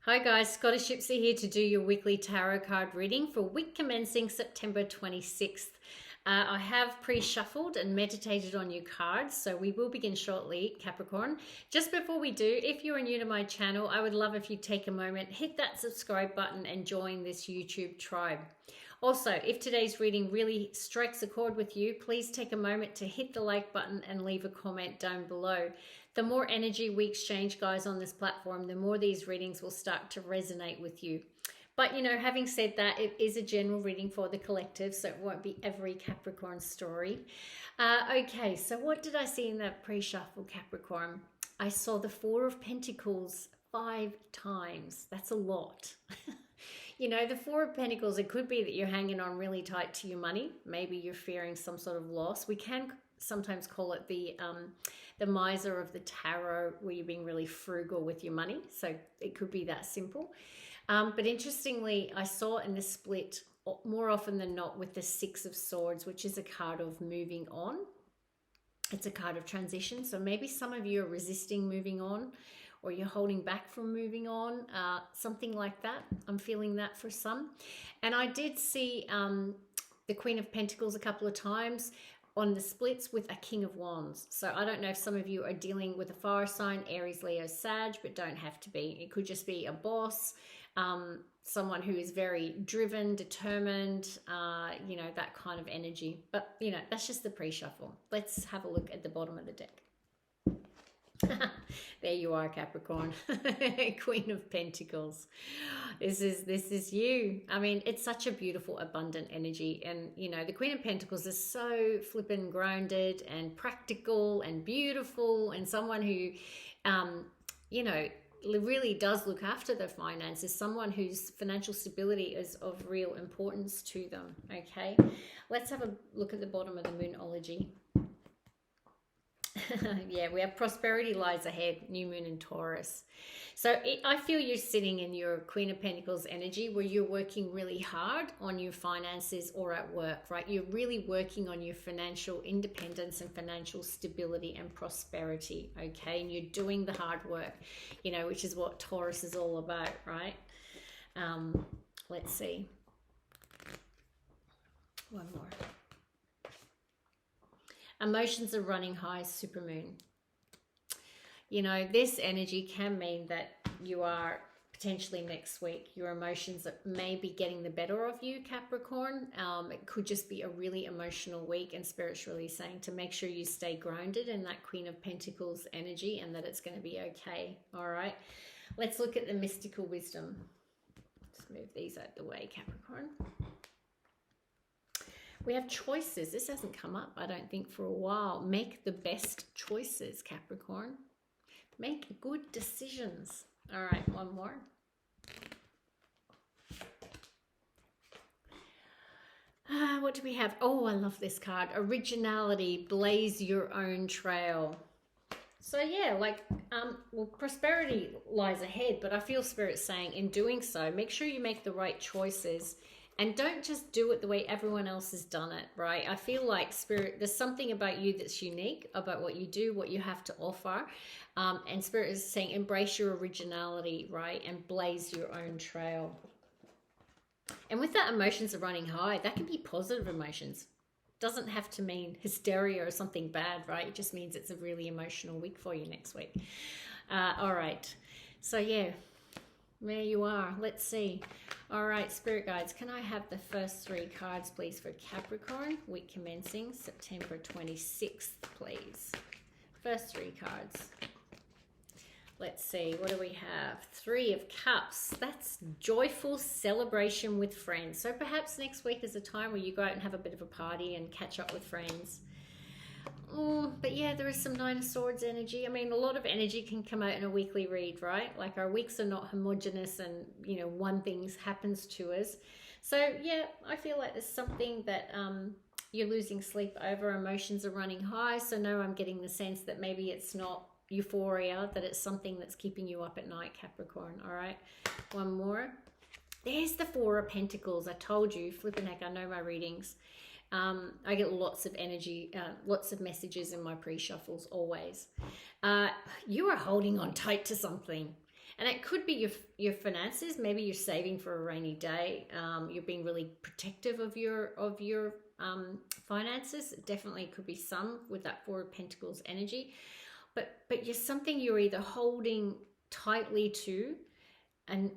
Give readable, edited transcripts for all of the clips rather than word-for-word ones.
Hi guys, Scottish Gypsy here to do your weekly tarot card reading for week commencing September 26th. I have pre-shuffled and meditated on your cards, so we will begin shortly, Capricorn. Just before we do, if you're new to my channel, I would love if you take a moment, hit that subscribe button and join this YouTube tribe. Also, if today's reading really strikes a chord with you, please take a moment to hit the like button and leave a comment down below. The more energy we exchange, guys, on this platform, the more these readings will start to resonate with you. But, you know, having said that, it is a general reading for the collective, so it won't be every Capricorn story. Okay, so what did I see in that pre-shuffle, Capricorn? I saw the Four of Pentacles 5 times. That's a lot. You know, the Four of Pentacles, it could be that you're hanging on really tight to your money. Maybe you're fearing some sort of loss. We can sometimes call it the miser of the tarot, where you're being really frugal with your money. So it could be that simple. But interestingly, I saw in the split more often than not with the Six of Swords, which is a card of moving on. It's a card of transition. So maybe some of you are resisting moving on, or you're holding back from moving on, something like that. I'm feeling that for some. And I did see the Queen of Pentacles a couple of times on the splits with a King of Wands. So I don't know if some of you are dealing with a fire sign, Aries, Leo, Sag, but don't have to be. It could just be a boss, someone who is very driven, determined, you know, that kind of energy. But, you know, that's just the pre-shuffle. Let's have a look at the bottom of the deck. There you are, Capricorn. Queen of Pentacles. This is you. I mean, it's such a beautiful, abundant energy. And, you know, the Queen of Pentacles is so flippin' grounded and practical and beautiful, and someone who, you know, really does look after their finances, someone whose financial stability is of real importance to them. Okay, let's have a look at the bottom of the Moonology. Yeah, we have prosperity lies ahead, new moon in Taurus. So I feel you're sitting in your Queen of Pentacles energy where you're working really hard on your finances or at work, right? You're really working on your financial independence and financial stability and prosperity, okay? And you're doing the hard work, you know, which is what Taurus is all about, right? Let's see. One more. Emotions are running high, supermoon. You know, this energy can mean that you are potentially next week, your emotions may be getting the better of you, Capricorn. It could just be a really emotional week, and Spirit's really saying to make sure you stay grounded in that Queen of Pentacles energy and that it's going to be okay. All right, let's look at the mystical wisdom. Let's move these out the way, Capricorn. We have choices. This hasn't come up, I don't think, for a while. Make the best choices, Capricorn. Make good decisions. All right, one more. What do we have? Oh, I love this card. Originality, blaze your own trail. So yeah, like, well, prosperity lies ahead, but I feel Spirit saying in doing so, make sure you make the right choices. And don't just do it the way everyone else has done it, right? I feel like Spirit, there's something about you that's unique about what you do, what you have to offer. And Spirit is saying embrace your originality, right? And blaze your own trail. And with that, emotions are running high. That can be positive emotions. Doesn't have to mean hysteria or something bad, right? It just means it's a really emotional week for you next week. All right. So yeah. There you are. Let's see. All right, Spirit Guides, can I have the first 3 cards, please, for Capricorn, week commencing September 26th, please. First 3 cards. Let's see. What do we have? 3 of Cups. That's joyful celebration with friends. So perhaps next week is a time where you go out and have a bit of a party and catch up with friends. But yeah, there is some Nine of Swords energy. I mean, a lot of energy can come out in a weekly read, right? Like, our weeks are not homogenous and, you know, one thing happens to us. So yeah, I feel like there's something that you're losing sleep over. Emotions are running high. So no, I'm getting the sense that maybe it's not euphoria, that it's something that's keeping you up at night, Capricorn. All right, one more. There's the Four of Pentacles. I told you, flipping heck, I know my readings. I get lots of energy, lots of messages in my pre-shuffles always. You are holding on tight to something. And it could be your finances. Maybe you're saving for a rainy day. You're being really protective of your finances. It definitely could be some with that Four of Pentacles energy. But you're something you're either holding tightly to and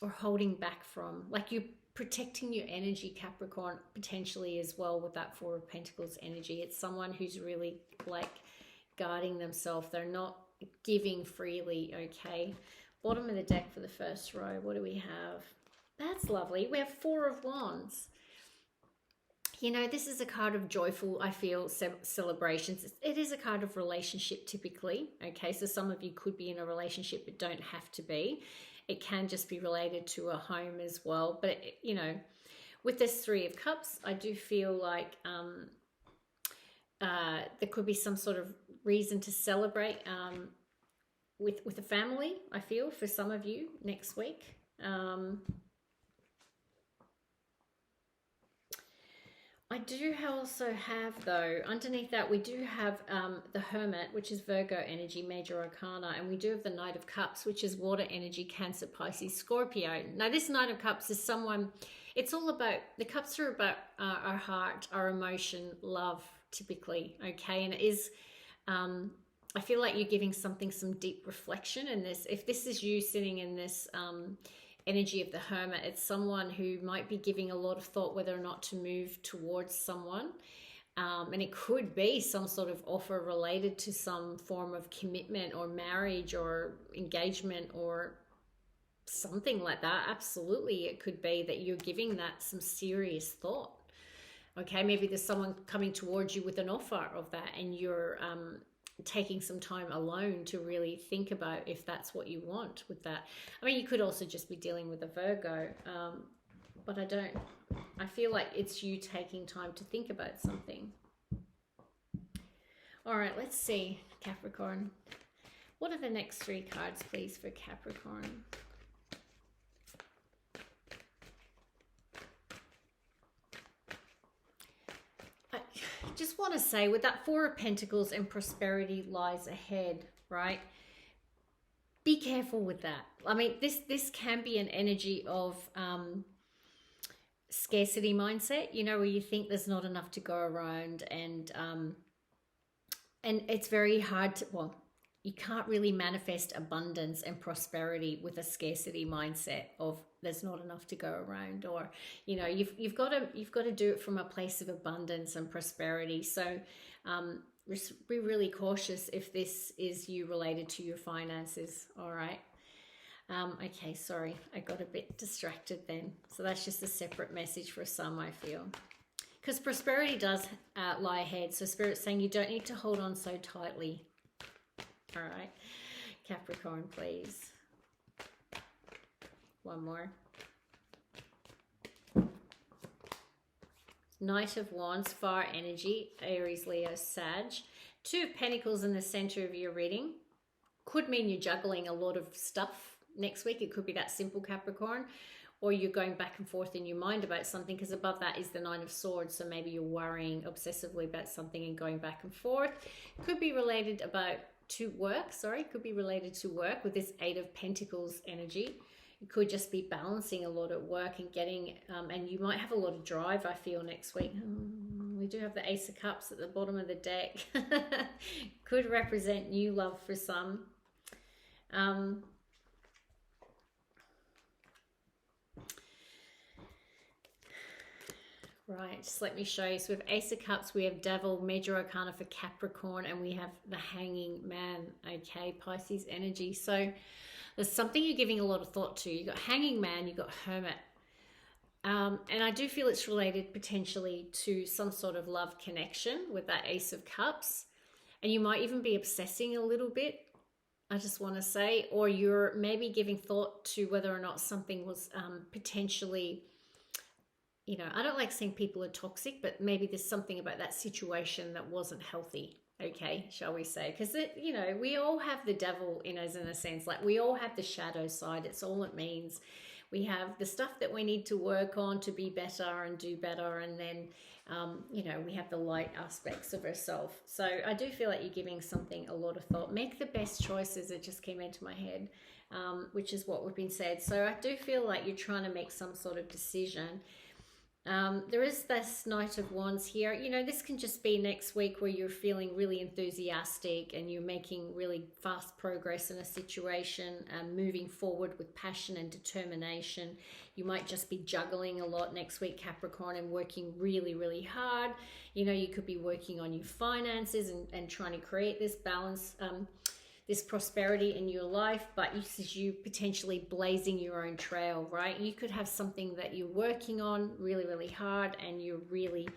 or holding back from. Like you're protecting your energy, Capricorn, potentially as well with that Four of Pentacles energy. It's someone who's really like guarding themselves. They're not giving freely, okay? Bottom of the deck for the first row, what do we have? That's lovely. We have Four of Wands. You know, this is a card of joyful, I feel, celebrations. It is a card of relationship typically, okay? So some of you could be in a relationship but don't have to be. It can just be related to a home as well. But, you know, with this Three of Cups, I do feel like there could be some sort of reason to celebrate with a family, I feel, for some of you next week. I do also have, though, underneath that, we do have the Hermit, which is Virgo energy, major arcana, and we do have the Knight of Cups, which is water energy, Cancer, Pisces, Scorpio. Now, this Knight of Cups is someone, it's all about, the cups are about our heart, our emotion, love, typically, okay? And it is, I feel like you're giving something some deep reflection in this. If this is you sitting in this energy of the Hermit, it's someone who might be giving a lot of thought whether or not to move towards someone. And it could be some sort of offer related to some form of commitment or marriage or engagement or something like that. Absolutely, it could be that you're giving that some serious thought. Okay, maybe there's someone coming towards you with an offer of that, and you're taking some time alone to really think about if that's what you want with that. I mean, you could also just be dealing with a Virgo, but I feel like it's you taking time to think about something. All right, let's see, Capricorn. What are the next three cards, please, for Capricorn? Just want to say with that Four of Pentacles and prosperity lies ahead, right? Be careful with that. I mean, this can be an energy of scarcity mindset, you know, where you think there's not enough to go around, and it's very hard to, well, you can't really manifest abundance and prosperity with a scarcity mindset of there's not enough to go around, or, you know, you've got to do it from a place of abundance and prosperity. So be really cautious if this is you related to your finances. All right. Okay, sorry, I got a bit distracted then. So that's just a separate message for some, I feel, because prosperity does lie ahead. So Spirit's saying you don't need to hold on so tightly. All right, Capricorn, please. One more. Knight of Wands, fire energy, Aries, Leo, Sag. Two of Pentacles in the center of your reading. Could mean you're juggling a lot of stuff next week. It could be that simple, Capricorn. Or you're going back and forth in your mind about something, because above that is the Nine of Swords. So maybe you're worrying obsessively about something and going back and forth. Could be related to work, could be related to work with this Eight of Pentacles energy. It could just be balancing a lot at work and getting, and you might have a lot of drive, I feel, next week. We do have the Ace of Cups at the bottom of the deck. Could represent new love for some. Right, just let me show you. So we have Ace of Cups, we have Devil, Major Arcana for Capricorn, and we have the Hanging Man, okay, Pisces energy. So there's something you're giving a lot of thought to. You've got Hanging Man, you've got Hermit. And I do feel it's related potentially to some sort of love connection with that Ace of Cups. And you might even be obsessing a little bit, I just want to say, or you're maybe giving thought to whether or not something was potentially, you know, I don't like saying people are toxic, but maybe there's something about that situation that wasn't healthy, okay, shall we say? Because, you know, we all have the devil in us, in a sense. Like, we all have the shadow side. It's all it means. We have the stuff that we need to work on to be better and do better. And then, you know, we have the light aspects of ourselves. So I do feel like you're giving something a lot of thought. Make the best choices. It just came into my head. which is what we've been said. So I do feel like you're trying to make some sort of decision. There is this Knight of Wands here. You know, this can just be next week where you're feeling really enthusiastic and you're making really fast progress in a situation, moving forward with passion and determination. You might just be juggling a lot next week, Capricorn, and working really, really hard. You know, you could be working on your finances and trying to create this balance, this prosperity in your life, but this is you potentially blazing your own trail, right? You could have something that you're working on really, really hard and you're really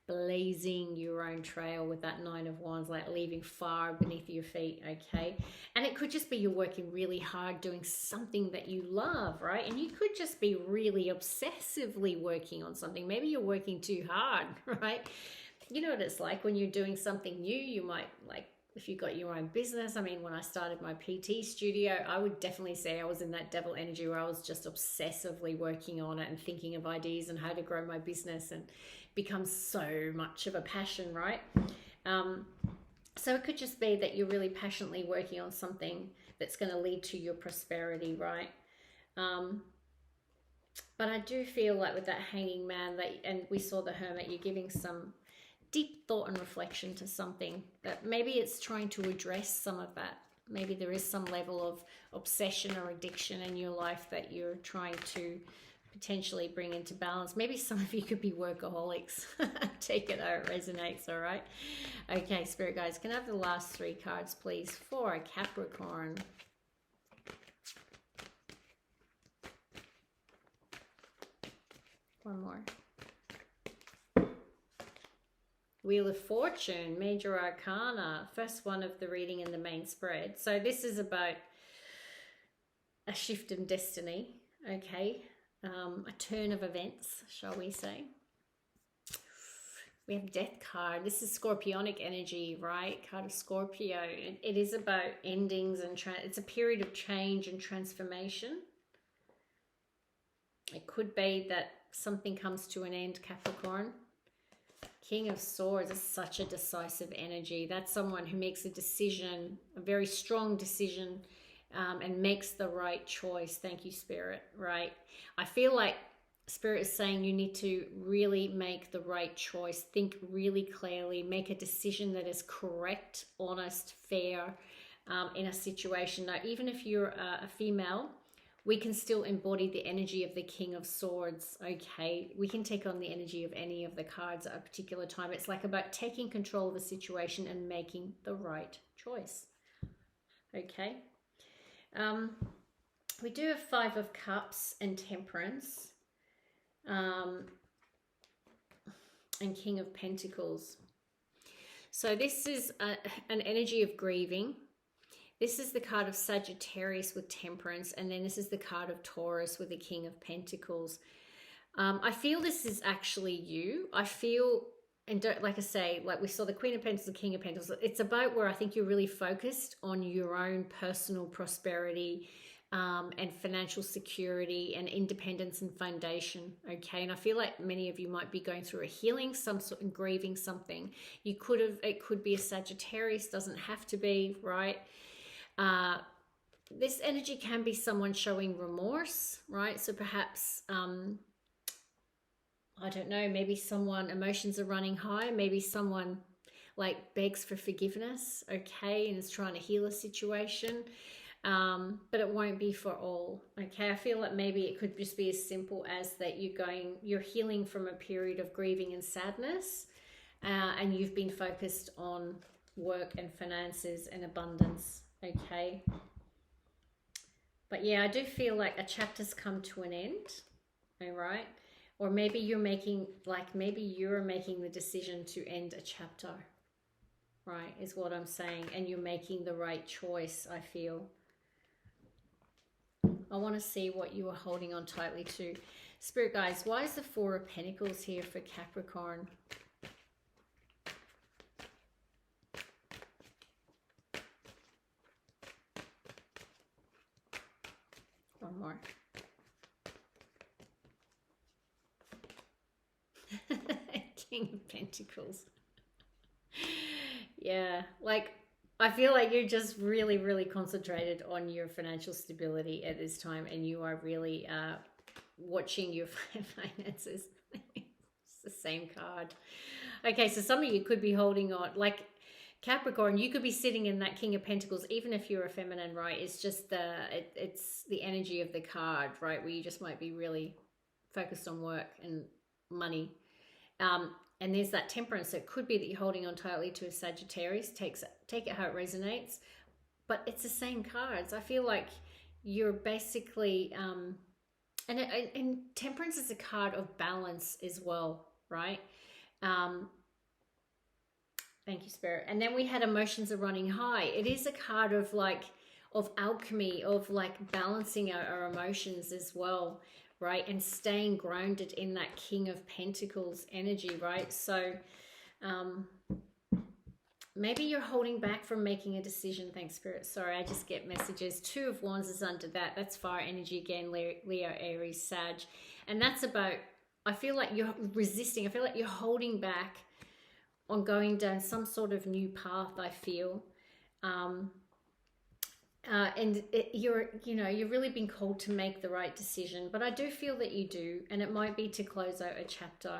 blazing your own trail with that Nine of Wands, like leaving fire beneath your feet, okay? And it could just be you're working really hard doing something that you love, right? And you could just be really obsessively working on something. Maybe you're working too hard, right? You know what it's like when you're doing something new. You might, like, if you got your own business. I mean, when I started my PT studio, I would definitely say I was in that devil energy where I was just obsessively working on it and thinking of ideas and how to grow my business, and becomes so much of a passion, right? So it could just be that you're really passionately working on something that's going to lead to your prosperity, right? But I do feel like with that Hanging Man, and we saw the Hermit, you're giving some deep thought and reflection to something that maybe it's trying to address some of that. Maybe there is some level of obsession or addiction in your life that you're trying to potentially bring into balance. Maybe some of you could be workaholics. Take it how it resonates, all right? Okay, Spirit guides, can I have the last 3 cards, please, for a Capricorn? One more. Wheel of Fortune, Major Arcana, first one of the reading in the main spread. So this is about a shift in destiny, okay? A turn of events, shall we say. We have Death card. This is Scorpionic energy, right? Card of Scorpio. It is about endings and it's a period of change and transformation. It could be that something comes to an end, Capricorn. King of Swords is such a decisive energy. That's someone who makes a decision, a very strong decision, and makes the right choice. Thank you, Spirit, right? I feel like Spirit is saying you need to really make the right choice. Think really clearly. Make a decision that is correct, honest, fair in a situation. Now, even if you're a female, we can still embody the energy of the King of Swords, okay? We can take on the energy of any of the cards at a particular time. It's like about taking control of a situation and making the right choice, okay? We do have 5 of Cups and Temperance, and King of Pentacles. So this is an energy of grieving. This is the card of Sagittarius with Temperance, and then this is the card of Taurus with the King of Pentacles. I feel this is actually you. I feel, and don't, like I say, like we saw the Queen of Pentacles, the King of Pentacles, it's about where I think you're really focused on your own personal prosperity and financial security and independence and foundation, okay? And I feel like many of you might be going through a healing, some sort of grieving something. You could have, it could be a Sagittarius, doesn't have to be, right? This energy can be someone showing remorse, right? So perhaps, I don't know, maybe someone, emotions are running high. Maybe someone like begs for forgiveness, okay, and is trying to heal a situation. But it won't be for all, okay? I feel like maybe it could just be as simple as that you're healing from a period of grieving and sadness, and you've been focused on work and finances and abundance, okay? But yeah, I do feel like a chapter's come to an end, all right? Or maybe you're making the decision to end a chapter, right, is what I'm saying, and you're making the right choice, I feel. I want to see what you are holding on tightly to. Spirit guys, why is the 4 of Pentacles here for Capricorn? One more. King of Pentacles. Yeah, like I feel like you're just really, really concentrated on your financial stability at this time, and you are really watching your finances. It's the same card. Okay, so some of you could be holding on, like Capricorn, you could be sitting in that King of Pentacles, even if you're a feminine, right? It's just it's the energy of the card, right? Where you just might be really focused on work and money. And there's that Temperance. So it could be that you're holding on tightly to a Sagittarius. Take it how it resonates. But it's the same cards. I feel like you're basically... and Temperance is a card of balance as well, right? Thank you, Spirit. And then we had Emotions are running high. It is a card of alchemy, of like balancing our emotions as well, right? And staying grounded in that King of Pentacles energy, right? So maybe you're holding back from making a decision. Thanks, Spirit. Sorry, I just get messages. Two of Wands is under that. That's fire energy again, Leo, Aries, Sag. And that's about, I feel like you're resisting. I feel like you're holding back on going down some sort of new path, I feel. You're really been called to make the right decision, but I do feel that you do, and it might be to close out a chapter.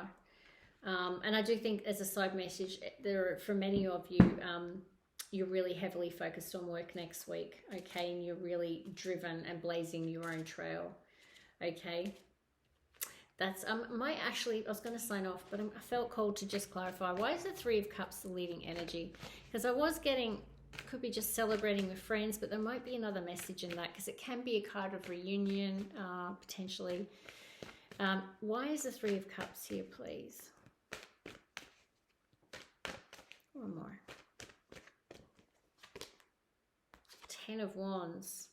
And I do think, as a side message, for many of you, you're really heavily focused on work next week, okay? And you're really driven and blazing your own trail, okay? That's I was going to sign off, but I felt called to just clarify. Why is the Three of Cups the leading energy? Because I was getting, could be just celebrating with friends, but there might be another message in that, because it can be a card of reunion, potentially. Why is the Three of Cups here, please? One more. 10 of Wands.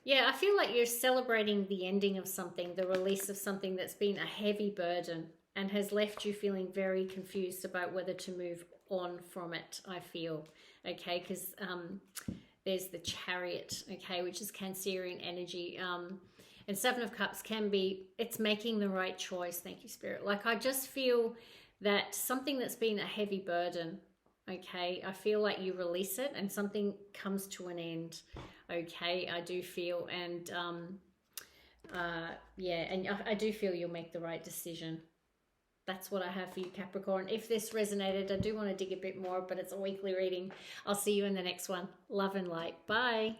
Yeah, I feel like you're celebrating the ending of something, the release of something that's been a heavy burden and has left you feeling very confused about whether to move on from it, I feel. Okay, because there's the Chariot, okay, which is Cancerian energy. And Seven of Cups can be, it's making the right choice. Thank you, Spirit. Like, I just feel that something that's been a heavy burden, okay, I feel like you release it and something comes to an end. Okay, I do feel, and yeah, and I do feel you'll make the right decision. That's what I have for you, Capricorn. If this resonated, I do want to dig a bit more, but it's a weekly reading. I'll see you in the next one. Love and light. Bye.